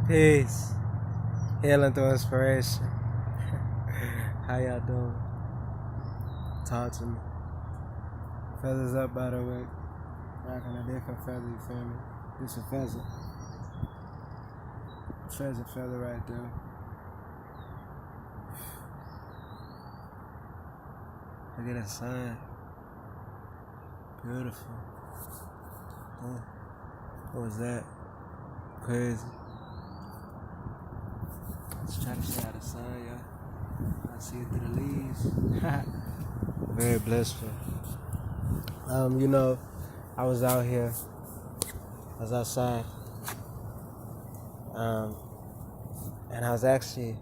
Peace. Healing through inspiration. How y'all doing? Talk to me. Feathers up, by the way. Rocking a different feather, you feel me? This a feather. Feather right there. Look at the sun. Beautiful. Oh, what was that? Crazy. Let's try to stay out of the sun, y'all. I see it through the leaves. Very blissful. I was out here. I was outside. And I was actually,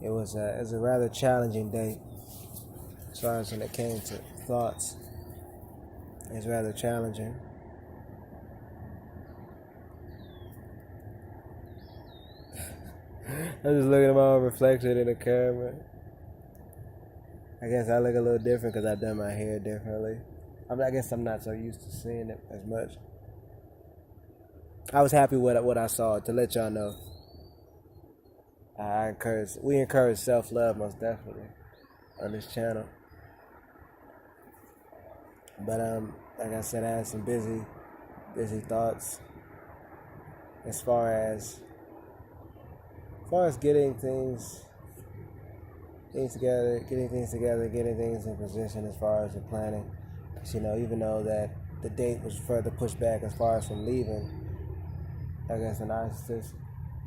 it was a rather challenging day as far as when it came to thoughts. It was rather challenging. I'm just looking at my own reflection in the camera. I guess I look a little different because I've done my hair differently. I guess I'm not so used to seeing it as much. I was happy with what I saw, to let y'all know. We encourage self-love most definitely on this channel. But like I said, I had some busy thoughts as far as getting things together, getting things in position as far as the planning. Because, even though that the date was further pushed back as far as from leaving, I guess, the Narcissistic.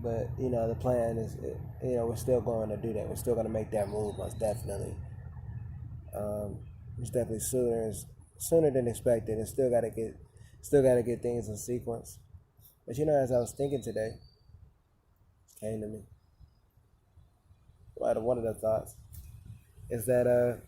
But, the plan is, we're still going to do that. We're still going to make that move, most definitely. It's definitely sooner than expected. And still got to get things in sequence. But, as I was thinking today, it came to me. One of the thoughts is that,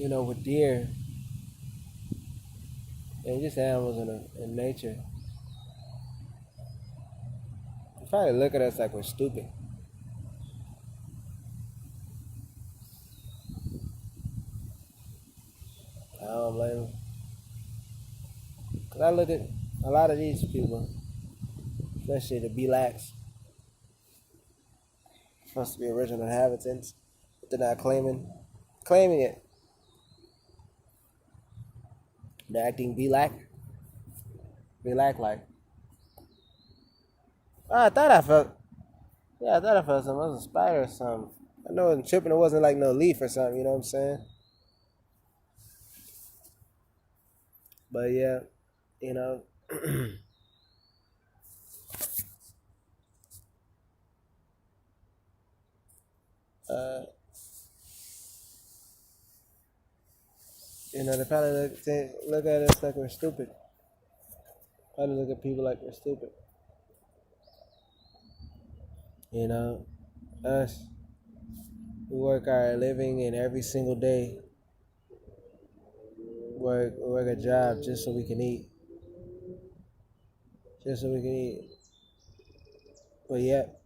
with deer and just animals in nature, they probably look at us like we're stupid. I don't blame them. Because I look at a lot of these people, especially the blacks, supposed to be original inhabitants, but they're not claiming it. They're acting black like. Oh, I thought I felt something. It was a spider or something. I know it wasn't tripping. It wasn't like no leaf or something. You know what I'm saying? But yeah, they probably look at us like we're stupid. Probably look at people like we're stupid. Us, we work our living, and every single day work a job just so we can eat. But yet,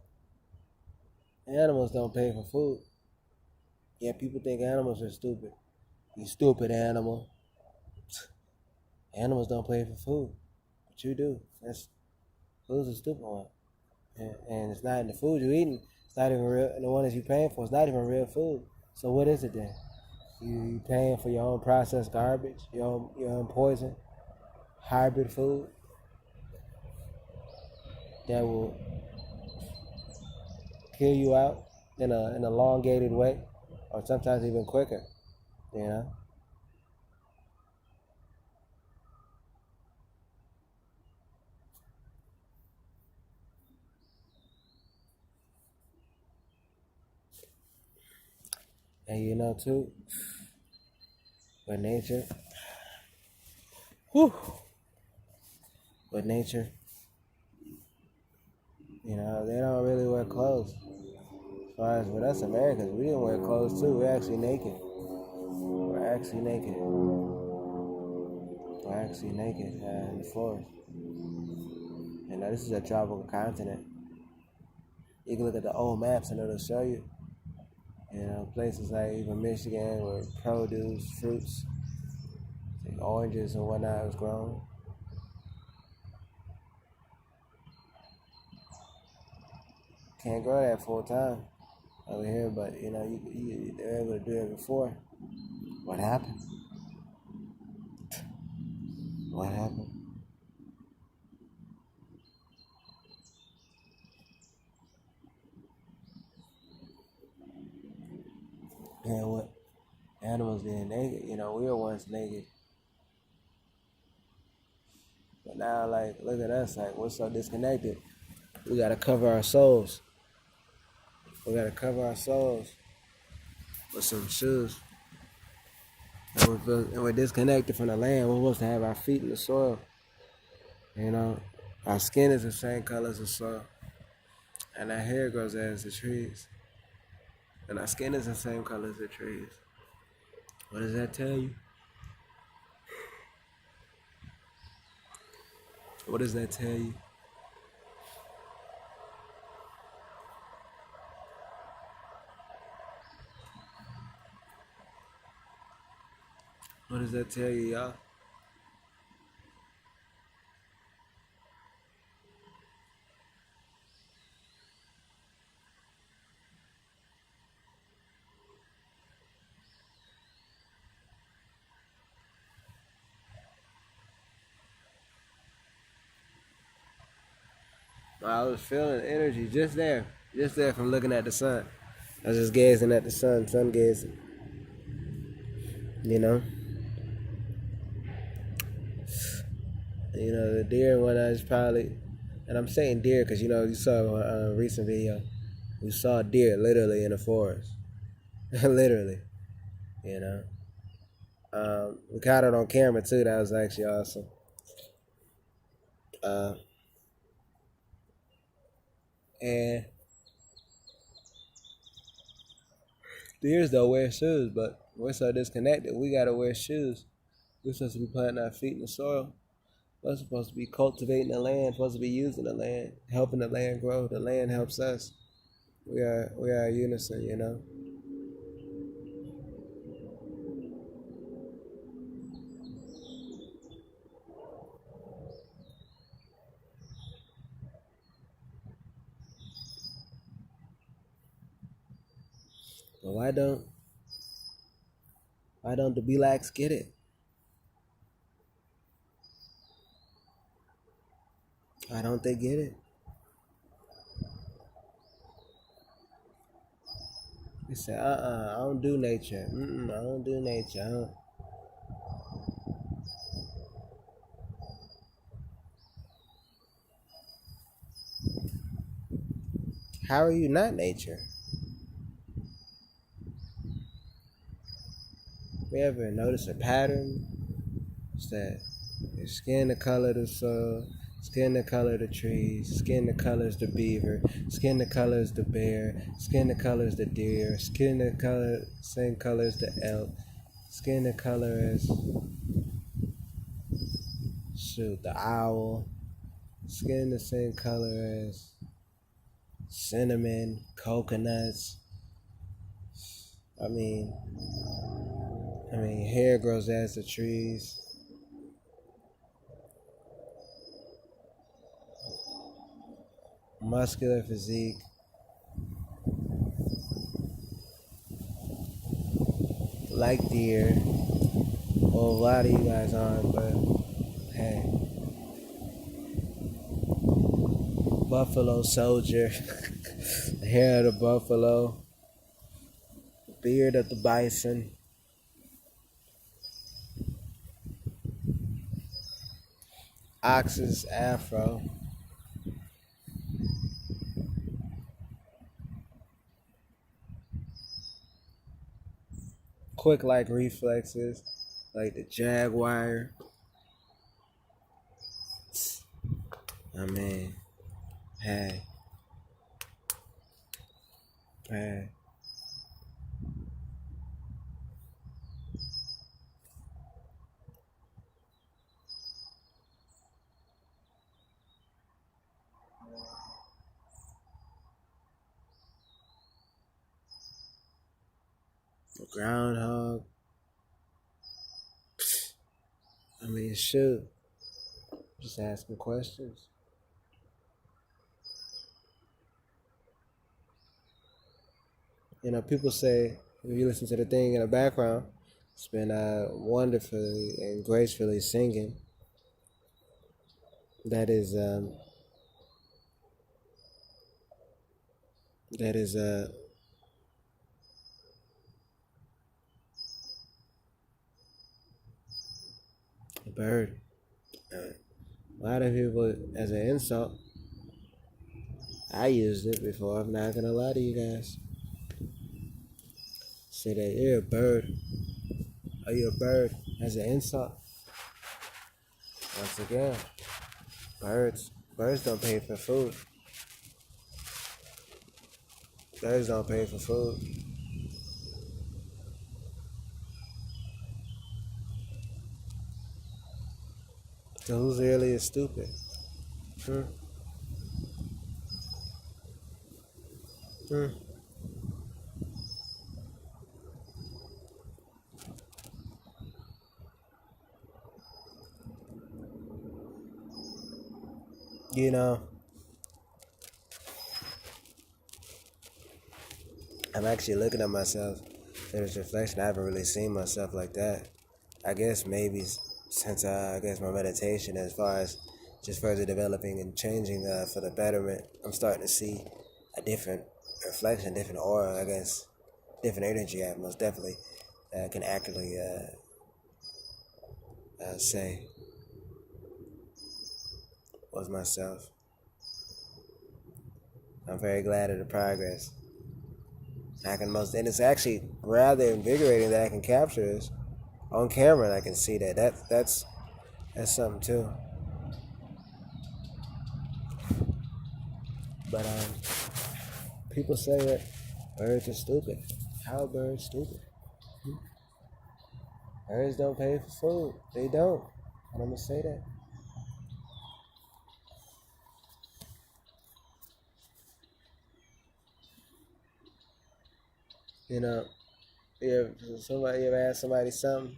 animals don't pay for food. Yet people think animals are stupid. You stupid animal. Animals don't pay for food, but you do. Food's a stupid one, and it's not in the food you're eating. It's not even real. And the one that you're paying for is not even real food. So what is it then? You paying for your own processed garbage, your own poison, hybrid food that will kill you out in an elongated way, or sometimes even quicker. And too, with nature, they don't really wear clothes. As far as with us Americans, we didn't wear clothes too. We're actually naked. We're actually naked in the forest. This is a tropical continent. You can look at the old maps and it'll show you. Places like even Michigan where produce, fruits, like oranges and whatnot was grown. Can't grow that full time over here, but they're able to do it before. What happened? What happened? And what animals being naked, we were once naked. But now, like, look at us, like, we're so disconnected. We gotta cover our souls. We gotta cover our souls with some shoes. And we're disconnected from the land. We're supposed to have our feet in the soil. Our skin is the same color as the soil. And our hair grows as the trees. And our skin is the same color as the trees. What does that tell you? What does that tell you? What does that tell you, y'all? I was feeling energy just there from looking at the sun. I was just gazing at the sun gazing. The deer and whatnot is probably, and I'm saying deer because you saw a recent video. We saw a deer literally in the forest, literally. We caught it on camera too. That was actually awesome. And deers don't wear shoes, but we're so disconnected. We gotta wear shoes. We're supposed to be planting our feet in the soil. We're supposed to be cultivating the land. Supposed to be using the land, helping the land grow. The land helps us. We are unison. But why don't the blacks get it? Why don't they get it? They say, I don't do nature. I don't do nature. How are you not nature? We ever notice a pattern? It's that your skin the color of the soil, skin the color of the trees, skin the color is the beaver, skin the color is the bear, skin the color is the deer, skin the color same color as the elk, skin the color is the owl, skin the same color as cinnamon, coconuts. I mean, hair grows as the trees. Muscular physique. Like deer. Well, a lot of you guys aren't, but hey. Buffalo soldier. The hair of the buffalo. Beard of the bison. Ox's afro. Quick like reflexes, like the jaguar. Hey. Groundhog. I mean, shoot. Just asking questions. People say, if you listen to the thing in the background, it's been wonderfully and gracefully singing. That is a bird. A lot of people, as an insult, I used it before. I'm not gonna lie to you guys. Say that you're a bird. Are you a bird? As an insult. Once again, birds don't pay for food. Birds don't pay for food. So who's really is stupid? Hmm. Hmm. You know, I'm actually looking at myself in this reflection. I haven't really seen myself like that. I guess maybe since I guess my meditation, as far as just further developing and changing for the betterment, I'm starting to see a different reflection, different aura, I guess, different energy. I most definitely can accurately say was myself. I'm very glad of the progress. And it's actually rather invigorating that I can capture this on camera, and I can see that. That's something too. But people say that birds are stupid. How are birds stupid? Birds don't pay for food. They don't. And I'm gonna say that. You know, you ever ask somebody something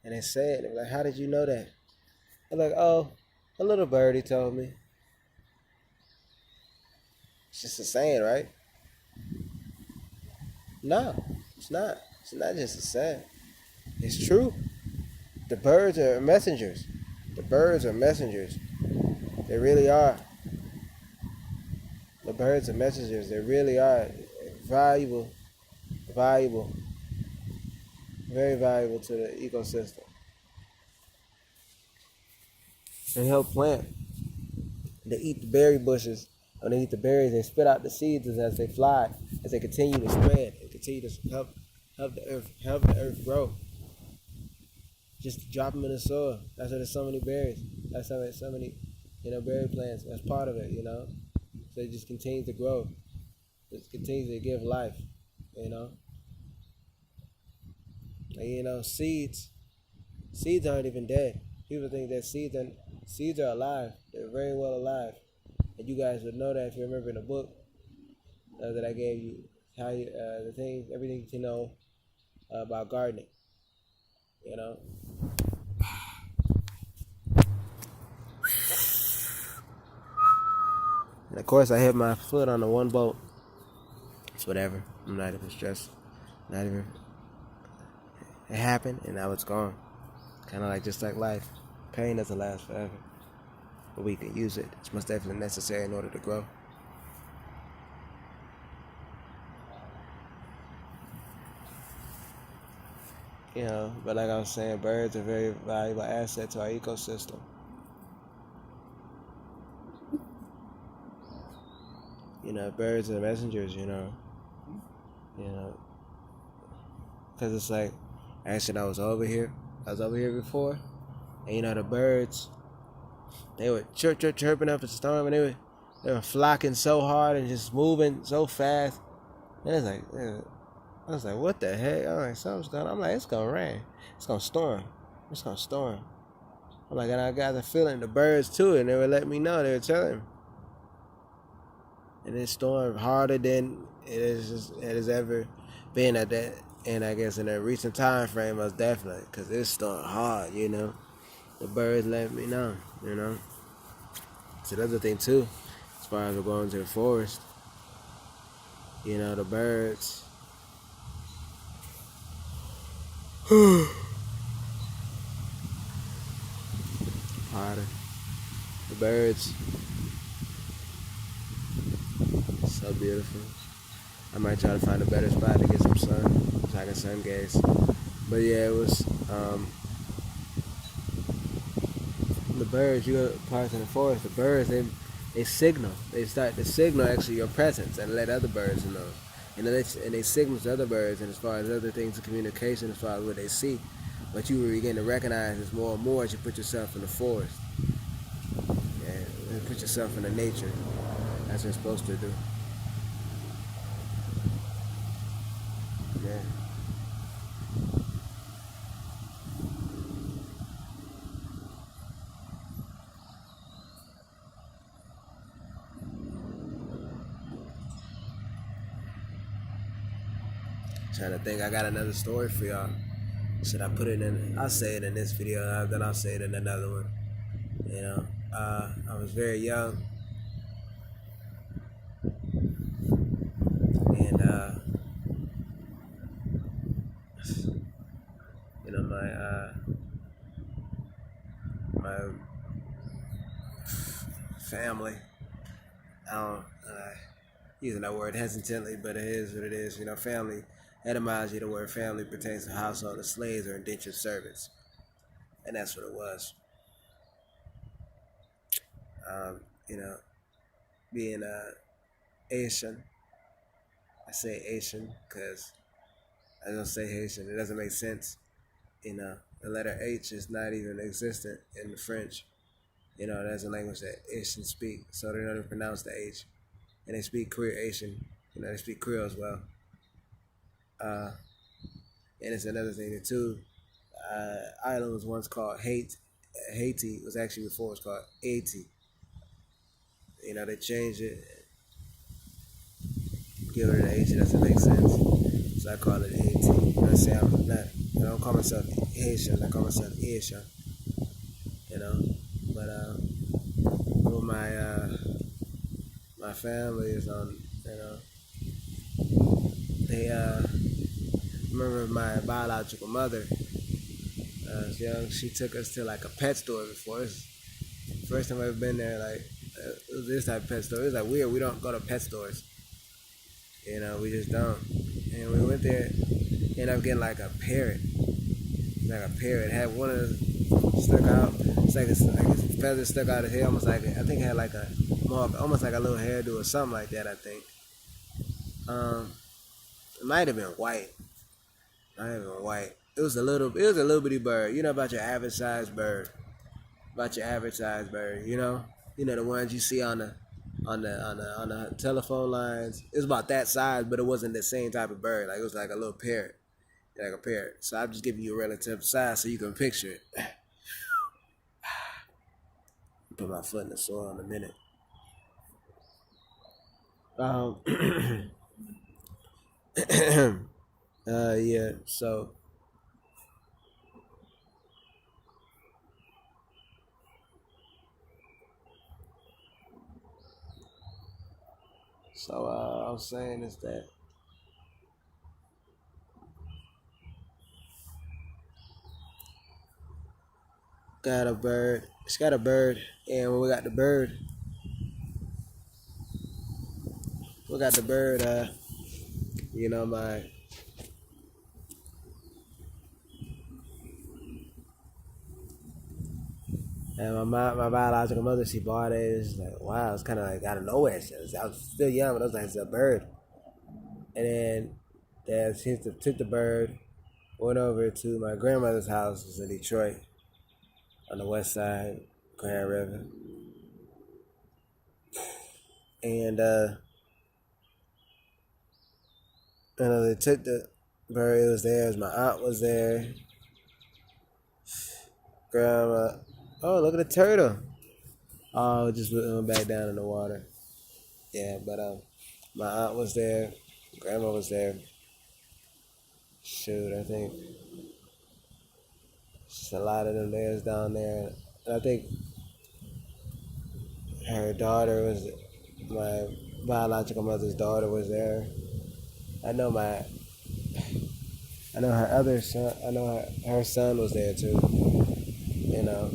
and they say it, they're like, "How did you know that?" I'm like, "Oh, a little birdie told me." It's just a saying, right? No, it's not. It's not just a saying. It's true. The birds are messengers. The birds are messengers. They really are. The birds are messengers. They really are valuable, valuable, very valuable to the ecosystem. They help plant. They eat the berry bushes. When they eat the berries, they spit out the seeds as they fly, as they continue to spread and continue to help the earth grow. Just drop them in the soil. That's why there's so many berries. That's why there's so many, berry plants. That's part of it. So it just continues to grow. It continues to give life, you know. And, seeds aren't even dead. People think that seeds are alive. They're very well alive. And you guys would know that if you remember in the book that I gave you, everything you know about gardening, you know. And of course, I hit my foot on the one bolt. It's whatever. I'm not even stressed. Not even. It happened, and now it's gone. Kind of just like life. Pain doesn't last forever, but we can use it. It's most definitely necessary in order to grow. But like I was saying, birds are a very valuable asset to our ecosystem. Birds are messengers, because it's like, actually, I was over here before, and the birds, they were chirping up a storm, and they were flocking so hard and just moving so fast, and it's like, I was like, what the heck? I'm like, something's going on. I'm like, it's gonna rain, it's gonna storm. I'm like, and I got the feeling, the birds too, and they were letting me know, they were telling me. And it stormed harder than it has ever been at that And I guess in a recent time frame, most definitely, because it's starting hard, The birds let me know, So that's the thing, too, as far as we're going to the forest. The birds. Pardon. The birds. So beautiful. I might try to find a better spot to get some sun, so I can sun gaze. But yeah, it was, the birds, you go parts in the forest, the birds, they signal. They start to signal actually your presence and let other birds know. And they signal to other birds, and as far as other things of communication, as far as what they see. But you begin to recognize this more and more as you put yourself in the forest. And put yourself in the nature. That's what you're supposed to do. Yeah. Trying to think, I got another story for y'all. Should I put it in? I'll say it in this video, then I'll say it in another one. I was very young, and my family. I don't using that word hesitantly, but it is what it is. Family. Etymology, the word family pertains to household of slaves or indentured servants, and that's what it was. You know, being Asian, I say Asian because I don't say Haitian. It doesn't make sense. The letter H is not even existent in the French. That's a language that Asians speak, so they don't even pronounce the H. And they speak Creole Asian. They speak Creole as well. And it's another thing too. Ireland was once called Haiti. Haiti was actually before it was called Haiti. They changed it, give it an H. It doesn't make sense, so I call it Haiti. I don't call myself Haitian. I call myself Asian. But well, my family is on. They remember my biological mother. Was young. She took us to like a pet store before. This first time I've ever been there. Like it was this type of pet store. It was like weird. We don't go to pet stores. We just don't. And we went there. Ended up getting like a parrot. Like a parrot. It had one of the stuck out. It's like its feathers stuck out of his head. Almost like I think it had like almost like a little hairdo or something like that. I think. It might have been white. It was a little bitty bird. About your average sized bird. The ones you see on the telephone lines. It was about that size, but it wasn't the same type of bird. Like it was like a little parrot. Like a parrot. So I'm just giving you a relative size so you can picture it. Put my foot in the soil in a minute. Yeah, so I was saying is that got a bird. It's got a bird, and when we got the bird, my and my biological mother, she bought it. It's like, wow, it's kind of like out of nowhere. I was still young, but I was like, it's a bird. And then she took the bird, went over to my grandmother's house. It was in Detroit, on the west side, Grand River. And they took the bird. It was there. My aunt was there. Grandma. Oh, look at the turtle. Oh, it just went back down in the water. Yeah, but my aunt was there. Grandma was there. shoot, I think just a lot of them layers down there. And I think her daughter was, my biological mother's daughter was there. I know my, I know her other son, I know her son was there too, you know.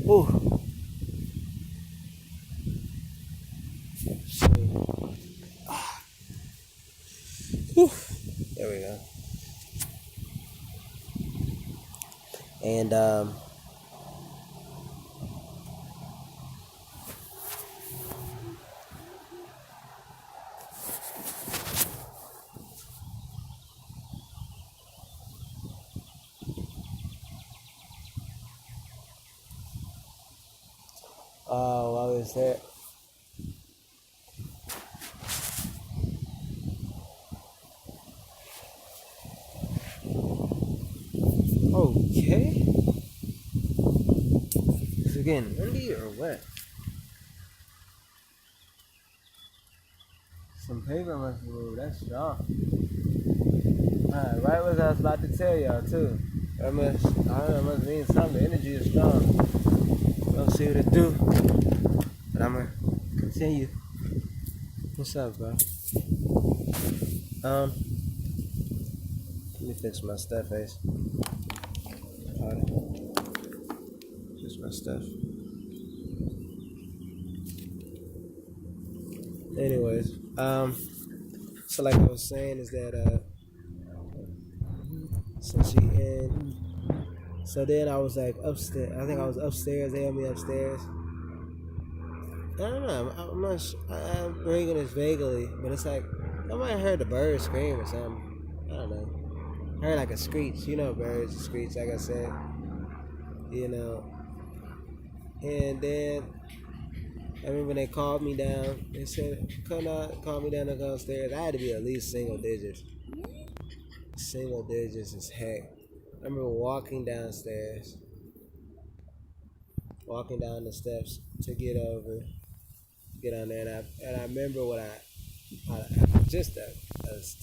Ooh. Whew. There we go. And while we was there, okay. Is it getting windy or what? Some paper must be moved. That's strong. Alright, right what I was about to tell y'all too. That must, I don't know, it must mean something. The energy is strong. We'll see what it do. But I'm gonna continue. What's up, bro? Let me fix my stuff, Ace. Fix my stuff. Anyways, so like I was saying is that so then I was like upstairs. I think I was upstairs. They had me upstairs. I don't know. I'm bringing this vaguely, but it's like I might have heard the bird scream or something. I don't know. I heard like a screech. You know, birds screech, like I said. You know. And then I remember when they called me down. They said, "Come on, call me down to go upstairs." I had to be at least single digits. Single digits is heck. I remember walking down the steps to get on there, and I remember what I just a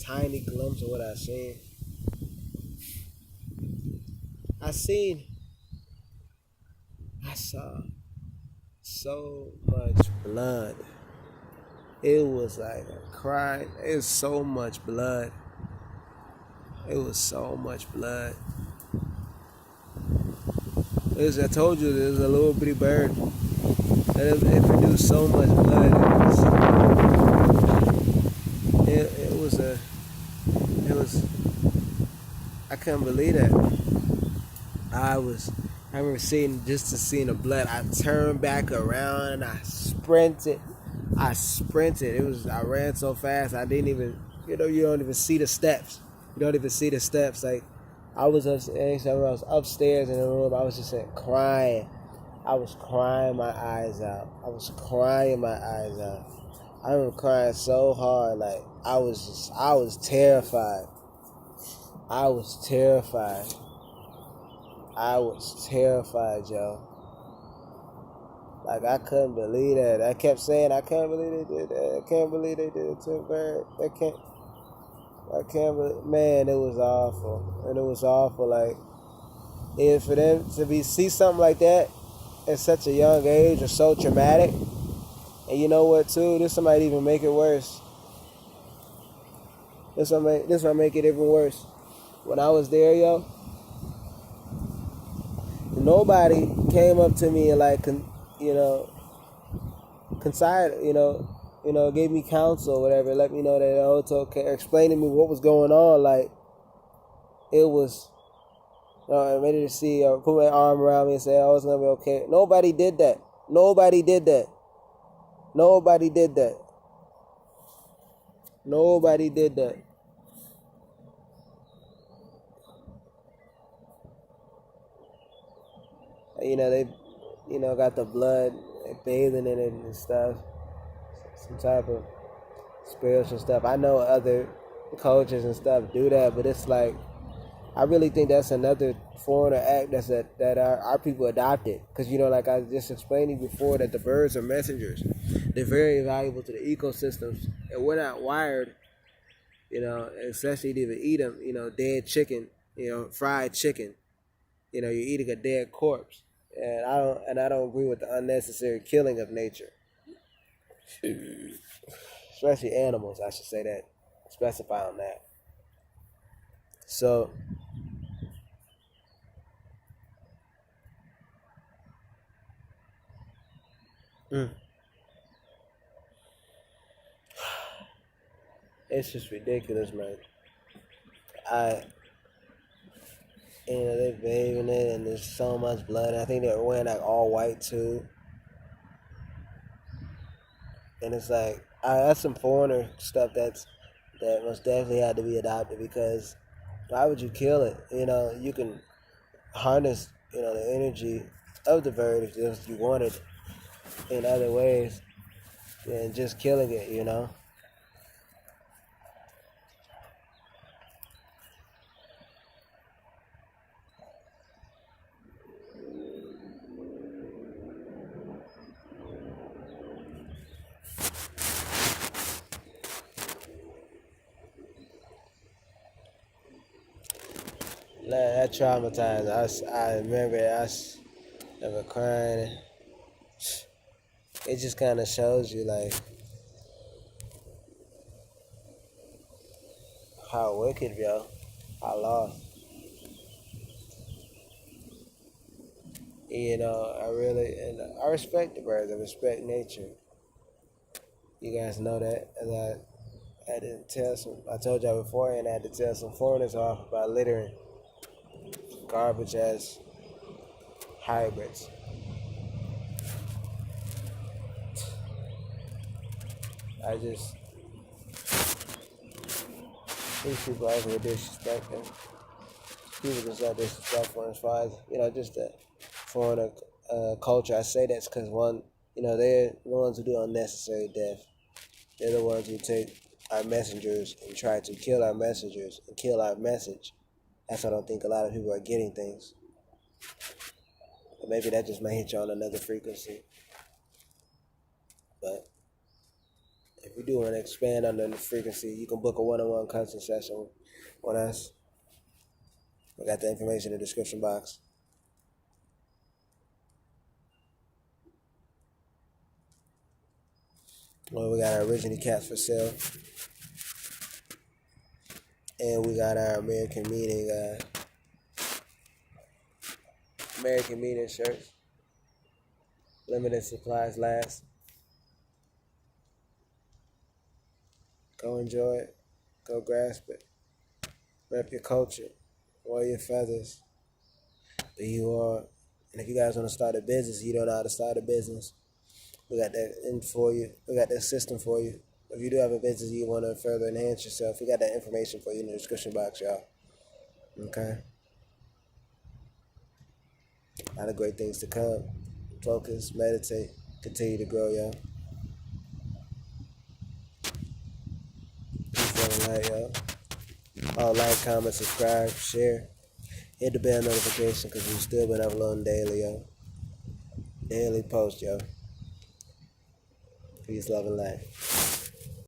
tiny glimpse of what I seen. I saw so much blood. It was like a crime. It was so much blood. It was so much blood. I told you, there was a little bitty bird. And it produced so much blood. I couldn't believe that. I remember seeing the blood. I turned back around and I sprinted. I ran so fast I didn't even, you don't even see the steps. Like, I was upstairs in the room. I was just crying. I was crying my eyes out. I remember crying so hard, like I was terrified. Yo. Like, I couldn't believe that. I kept saying, I can't believe they did that. I can't believe they did it to a bird. I can't believe, man, it was awful. And it was awful, like, and for them to see something like that at such a young age was so traumatic. And you know what, too? This might even make it worse. This might make it even worse. When I was there, yo, nobody came up to me and, like, gave me counsel or whatever, let me know that it's okay, or explain to me what was going on. Like, it was, I'm ready to see, or put my arm around me and say, oh, it's gonna be okay. Nobody did that. They, got the blood, bathing in it and stuff. Some type of spiritual stuff. I know other cultures and stuff do that, but it's like, I really think that's another foreigner act that our people adopted. Because, like I just explained to you before, that the birds are messengers. They're very valuable to the ecosystems. And we're not wired Especially if you eat them, dead chicken, fried chicken. You're eating a dead corpse, and I don't agree with the unnecessary killing of nature, especially animals. I should say that, specify on that. So, mm, it's just ridiculous, man. I, they're bathing it, and there's so much blood. I think they're wearing like all white too, and it's like, that's some foreigner stuff that most definitely had to be adopted, because why would you kill it? You can harness, the energy of the bird if you wanted in other ways than just killing it. That traumatized us. I remember us ever crying. It just kind of shows you like how wicked, yo, how lost. And I respect the birds. I respect nature. You guys know that. And I had to I told y'all before, and I had to tell some foreigners off about littering garbage as hybrids. I just, these people out here disrespecting. People just are disrespectful as far as, just the foreigner culture. I say that's because, one, they're the ones who do unnecessary death. They're the ones who take our messengers and try to kill our messengers and kill our message. That's why I don't think a lot of people are getting things. But maybe that just may hit you on another frequency. But if you do want to expand on the frequency, you can book a one-on-one coaching session with us. We got the information in the description box. Well, we got our original caps for sale. And we got our American meaning shirts. Limited supplies last. Go enjoy it. Go grasp it. Rep your culture. Wear your feathers. Be you are. And if you guys want to start a business, you don't know how to start a business, we got that in for you. We got that system for you. If you do have a business you want to further enhance yourself, we got that information for you in the description box, y'all. Okay? A lot of great things to come. Focus, meditate, continue to grow, y'all. Peace, love, and light, y'all. All like, comment, subscribe, share. Hit the bell notification because we've still been uploading daily, yo. Daily post, yo. Peace, love, and light.